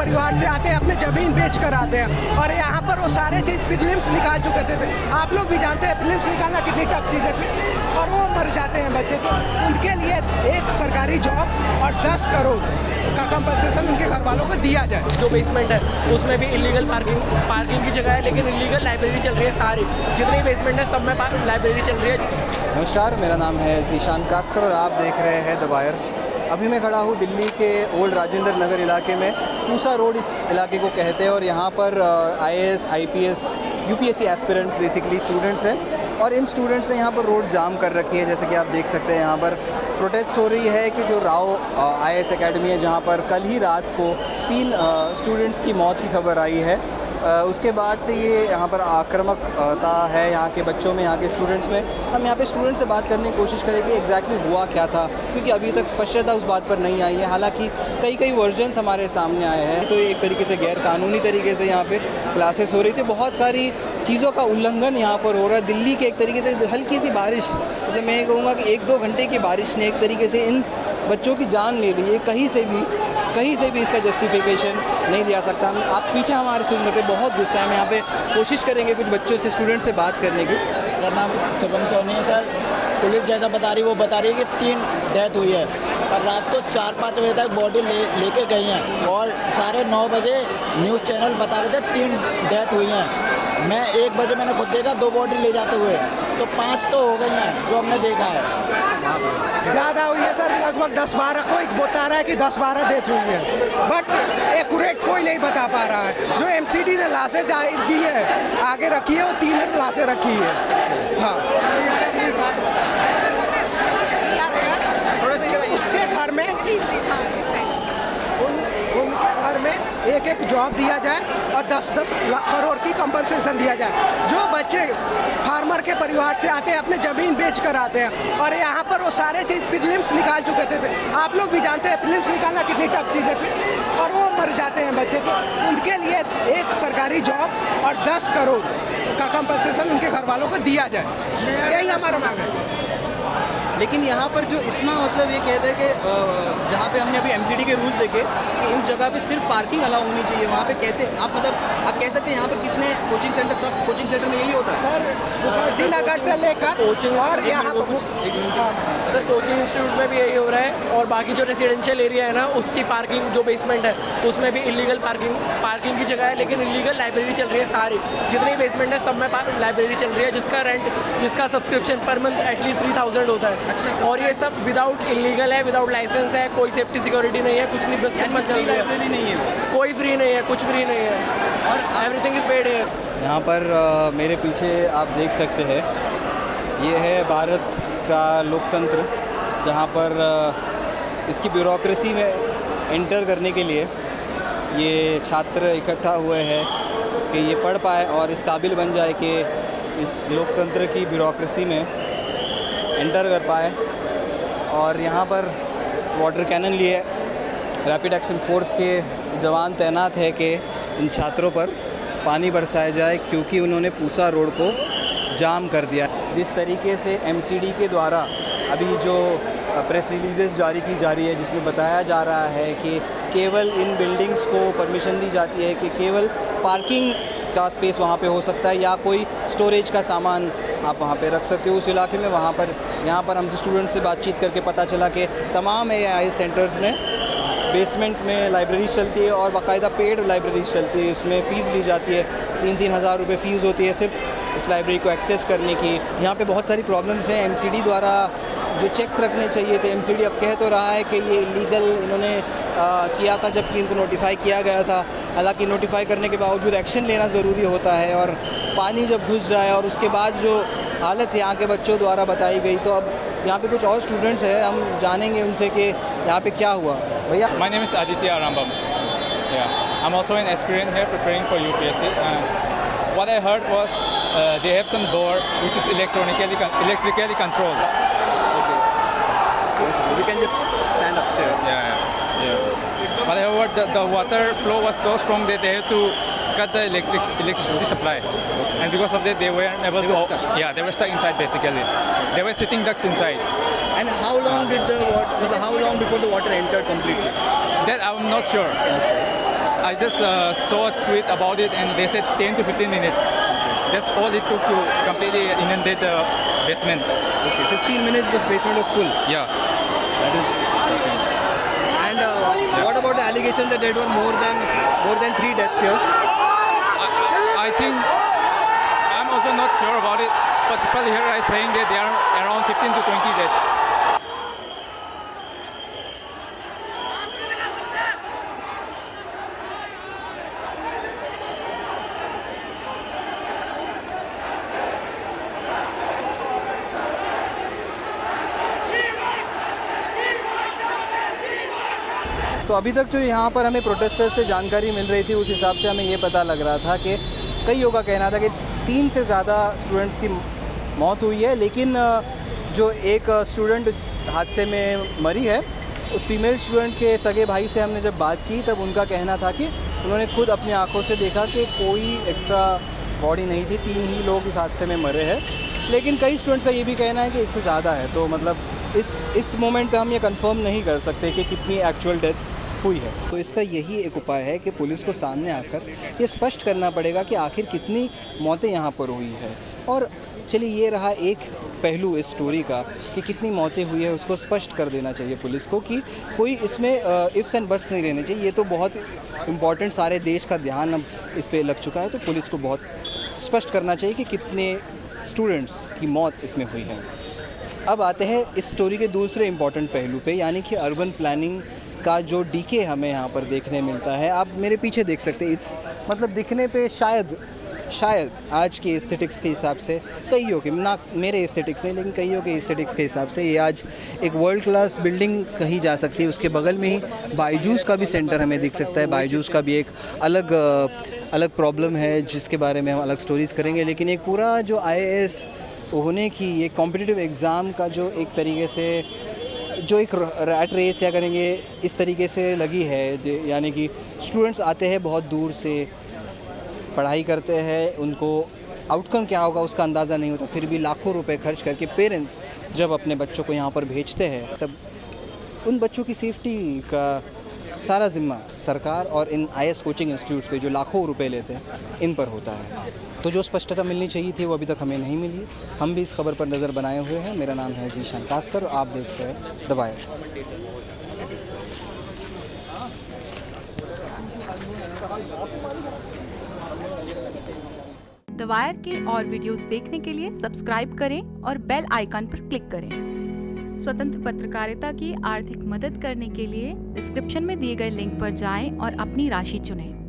परिवार से आते हैं, अपने ज़मीन बेच कर आते हैं और यहाँ पर वो सारे चीज़ प्रीलिम्स निकाल चुके थे। आप लोग भी जानते हैं प्रीलिम्स निकालना कितनी टफ चीज़ है और वो मर जाते हैं बच्चे। तो उनके लिए एक सरकारी जॉब और 10 करोड़ का कंपनसेशन उनके घर वालों को दिया जाए। जो बेसमेंट है उसमें भी इलीगल पार्किंग की जगह है, लेकिन इलीगल लाइब्रेरी चल रही है। सारी जितनी बेसमेंट है सब में लाइब्रेरी चल रही है। नमस्कार, मेरा नाम है ज़ीशान कास्कर और आप देख रहे हैं द वायर। अभी मैं खड़ा हूँ दिल्ली के ओल्ड राजेंद्र नगर इलाके में। पूसा रोड इस इलाके को कहते हैं और यहाँ पर IAS, IPS, UPSC aspirants basically students हैं और इन स्टूडेंट्स ने यहाँ पर रोड जाम कर रखी है। जैसे कि आप देख सकते हैं यहाँ पर प्रोटेस्ट हो रही है कि जो राव IAS एकेडमी है जहाँ पर कल ही रात को 3 स्टूडेंट्स की मौत की खबर आई है, उसके बाद से ये यहाँ पर आक्रामकता है यहाँ के बच्चों में, यहाँ के स्टूडेंट्स में। हम यहाँ पे स्टूडेंट से बात करने की कोशिश करेंगे एग्जैक्टली हुआ क्या था, क्योंकि अभी तक स्पष्टता उस बात पर नहीं आई है। हालांकि कई वर्जन्स हमारे सामने आए हैं। तो एक तरीके से गैर कानूनी तरीके से यहाँ पे क्लासेस हो रही थी, बहुत सारी चीज़ों का उल्लंघन यहाँ पर हो रहा है। दिल्ली के एक तरीके से हल्की सी बारिश, मतलब मैं ये कहूँगा कि 1-2 घंटे की बारिश ने एक तरीके से इन बच्चों की जान ले ली है। कहीं से भी इसका जस्टिफिकेशन नहीं दिया सकता। आप पीछे हमारे सुन सकते, बहुत गुस्सा है। हम यहाँ पे कोशिश करेंगे कुछ बच्चों से, स्टूडेंट से बात करने की। मेरा नाम शुभम सोनी है सर। पुलिस जैसा बता रही है, वो बता रही है कि 3 डेथ हुई है और रात को 4-5 बजे तक बॉडी लेके गई हैं और 9:30 बजे न्यूज़ चैनल बता रहे थे 3 डेथ हुई हैं। मैं 1 बजे मैंने खुद देखा 2 बॉडी ले जाते हुए, तो 5 तो हो गई हैं जो हमने देखा है। ज़्यादा हुई है सर, लगभग 10-12। कोई बता रहा है कि 10-12 डेथ हुई है, बट एक्यूरेट कोई नहीं बता पा रहा है। जो MCD ने लाशें की है आगे रखी है, वो 3 लाशें रखी है। हाँ, उसके घर में उनके घर में एक जॉब दिया जाए और 10-10 करोड़ की कंपनसेशन दिया जाए। जो बच्चे फार्मर के परिवार से आते हैं, अपने ज़मीन बेच कर आते हैं और यहाँ पर वो सारे चीज़ प्रीलिम्स निकाल चुके थे। आप लोग भी जानते हैं प्रीलिम्स निकालना कितनी टफ चीज़ है और वो मर जाते हैं बच्चे। तो उनके लिए एक सरकारी जॉब और 10 करोड़ का कंपनसेशन उनके घर वालों को दिया जाए, यही हमारा मांग है। लेकिन यहाँ पर जो इतना मतलब ये कहते हैं कि जहाँ पे हमने अभी MCD के रूल्स देखे कि उस जगह पे सिर्फ पार्किंग अलाउ होनी चाहिए, वहाँ पे कैसे आप कह सकते हैं यहाँ पर कितने कोचिंग सेंटर, सब कोचिंग सेंटर में यही होता है सर। श्रीनगर से लेकर कोचिंग और यहाँ सर कोचिंग इंस्टीट्यूट में भी यही हो रहा है और बाकी जो रेसिडेंशियल एरिया है ना, उसकी पार्किंग जो बेसमेंट है उसमें भी इलीगल पार्किंग की जगह है, लेकिन इलीगल लाइब्रेरी चल रही है। सारी जितनी बेसमेंट है सब में लाइब्रेरी चल रही है, जिसका रेंट, जिसका सब्सक्रिप्शन पर मंथ एटलीस्ट 3000 होता है। अच्छा, और ये सब विदाउट इलीगल है, विदाउट लाइसेंस है, कोई सेफ्टी सिक्योरिटी नहीं है, कुछ नहीं, बस सिंपल चल रही है। नहीं है, कोई फ्री नहीं है, कुछ फ्री नहीं है और एवरीथिंग इज पेड है। यहाँ पर मेरे पीछे आप देख सकते हैं, ये है भारत का लोकतंत्र, जहाँ पर इसकी ब्यूरोक्रेसी में एंटर करने के लिए ये छात्र इकट्ठा हुए हैं कि ये पढ़ पाए और इस काबिल बन जाए कि इस लोकतंत्र की ब्यूरोक्रेसी में एंटर कर पाए। और यहाँ पर वाटर कैनन लिए रैपिड एक्शन फोर्स के जवान तैनात है कि इन छात्रों पर पानी बरसाया जाए, क्योंकि उन्होंने पूसा रोड को जाम कर दिया। जिस तरीके से MCD के द्वारा अभी जो प्रेस रिलीजेस जारी की जा रही है, जिसमें बताया जा रहा है कि केवल इन बिल्डिंग्स को परमिशन दी जाती है कि केवल पार्किंग का स्पेस वहाँ पे हो सकता है या कोई स्टोरेज का सामान आप वहाँ पे रख सकते हो उस इलाके में। वहाँ पर यहाँ पर हमसे स्टूडेंट से बातचीत करके पता चला कि तमाम AI सेंटर्स में बेसमेंट में लाइब्रेरी चलती है और बाकायदा पेड लाइब्रेरी चलती है। इसमें फ़ीस ली जाती है, 3-3 हज़ार रुपये फ़ीस होती है सिर्फ इस लाइब्रेरी को एक्सेस करने की। यहाँ पे बहुत सारी प्रॉब्लम्स हैं। MCD द्वारा जो चेक्स रखने चाहिए थे, MCD अब कह तो रहा है कि ये इलीगल इन्होंने किया था जबकि इनको नोटिफाई किया गया था। हालांकि नोटिफाई करने के बावजूद एक्शन लेना ज़रूरी होता है और पानी जब घुस जाए और उसके बाद जो हालत यहाँ के बच्चों द्वारा बताई गई, तो अब यहाँ पे कुछ और स्टूडेंट्स हैं, हम जानेंगे उनसे कि यहाँ पे क्या हुआ। भैया, My name is Aditya Arambam. Yeah, I'm also an aspirant here preparing for UPSC. What I heard was they have some door which is electrically controlled. we can just stand upstairs. Yeah. But I heard the water flow was so strong that they had to cut the electricity supply. And because of that, they weren't able to. Yeah, they were stuck inside basically. They were sitting ducks inside. And how long did how long before the water entered completely? That I'm not sure. I just saw a tweet about it, and they said 10 to 15 minutes. That's all it took to completely inundate the basement. Okay, 15 minutes the basement was full. Yeah. That is shocking. And what about the allegation that there were more than 3 deaths here? I think I'm also not sure about it, but people here are saying that there are around 15 to 20 deaths. तो अभी तक जो यहाँ पर हमें protesters से जानकारी मिल रही थी, उस हिसाब से हमें ये पता लग रहा था कि कईयों का कहना था कि 3 से ज़्यादा स्टूडेंट्स की मौत हुई है, लेकिन जो एक स्टूडेंट इस हादसे में मरी है, उस फीमेल स्टूडेंट के सगे भाई से हमने जब बात की तब उनका कहना था कि उन्होंने खुद अपनी आंखों से देखा कि कोई एक्स्ट्रा बॉडी नहीं थी, 3 ही लोग इस हादसे में मरे हैं। लेकिन कई स्टूडेंट्स का ये भी कहना है कि इससे ज़्यादा है। तो मतलब इस मोमेंट पे हम ये कंफर्म नहीं कर सकते कि कितनी एक्चुअल डेथ्स हुई है। तो इसका यही एक उपाय है कि पुलिस को सामने आकर ये स्पष्ट करना पड़ेगा कि आखिर कितनी मौतें यहाँ पर हुई है। और चलिए, ये रहा एक पहलू इस स्टोरी का कि कितनी मौतें हुई है, उसको स्पष्ट कर देना चाहिए पुलिस को कि कोई इसमें इफ्स एंड बट्स नहीं रहने चाहिए। ये तो बहुत इम्पॉर्टेंट, सारे देश का ध्यान अब इस पे लग चुका है, तो पुलिस को बहुत स्पष्ट करना चाहिए कि कितने स्टूडेंट्स की मौत इसमें हुई है। अब आते हैं इस स्टोरी के दूसरे इम्पॉर्टेंट पहलू पे, यानी कि अर्बन प्लानिंग का जो डीके हमें यहाँ पर देखने मिलता है। आप मेरे पीछे देख सकते हैं, मतलब दिखने पे शायद आज के एस्थेटिक्स के हिसाब से, कईयों के, ना मेरे एस्थेटिक्स नहीं लेकिन कईयों के एस्थेटिक्स के हिसाब से ये आज एक वर्ल्ड क्लास बिल्डिंग कही जा सकती है। उसके बगल में ही बायजूस का भी सेंटर हमें दिख सकता है। बायजूस का भी एक अलग प्रॉब्लम है जिसके बारे में हम अलग स्टोरीज़ करेंगे। लेकिन एक पूरा जो IAS होने की ये कॉम्पिटिटिव एग्ज़ाम का जो एक तरीके से जो एक रैट रेस या करेंगे इस तरीके से लगी है, यानी कि स्टूडेंट्स आते हैं बहुत दूर से, पढ़ाई करते हैं, उनको आउटकम क्या होगा उसका अंदाज़ा नहीं होता, फिर भी लाखों रुपए खर्च करके पेरेंट्स जब अपने बच्चों को यहाँ पर भेजते हैं तब उन बच्चों की सेफ्टी का सारा ज़िम्मा सरकार और इन IAS कोचिंग इंस्टीट्यूट्स पे जो लाखों रुपए लेते हैं इन पर होता है। तो जो स्पष्टता मिलनी चाहिए थी वो अभी तक हमें नहीं मिली। हम भी इस खबर पर नज़र बनाए हुए हैं। मेरा नाम है ज़ीशान कास्कर और आप देख रहे हैं द वायर। द वायर के और वीडियोस देखने के लिए सब्सक्राइब करें और बेल आइकन पर क्लिक करें। स्वतंत्र पत्रकारिता की आर्थिक मदद करने के लिए डिस्क्रिप्शन में दिए गए लिंक पर जाएं और अपनी राशि चुनें।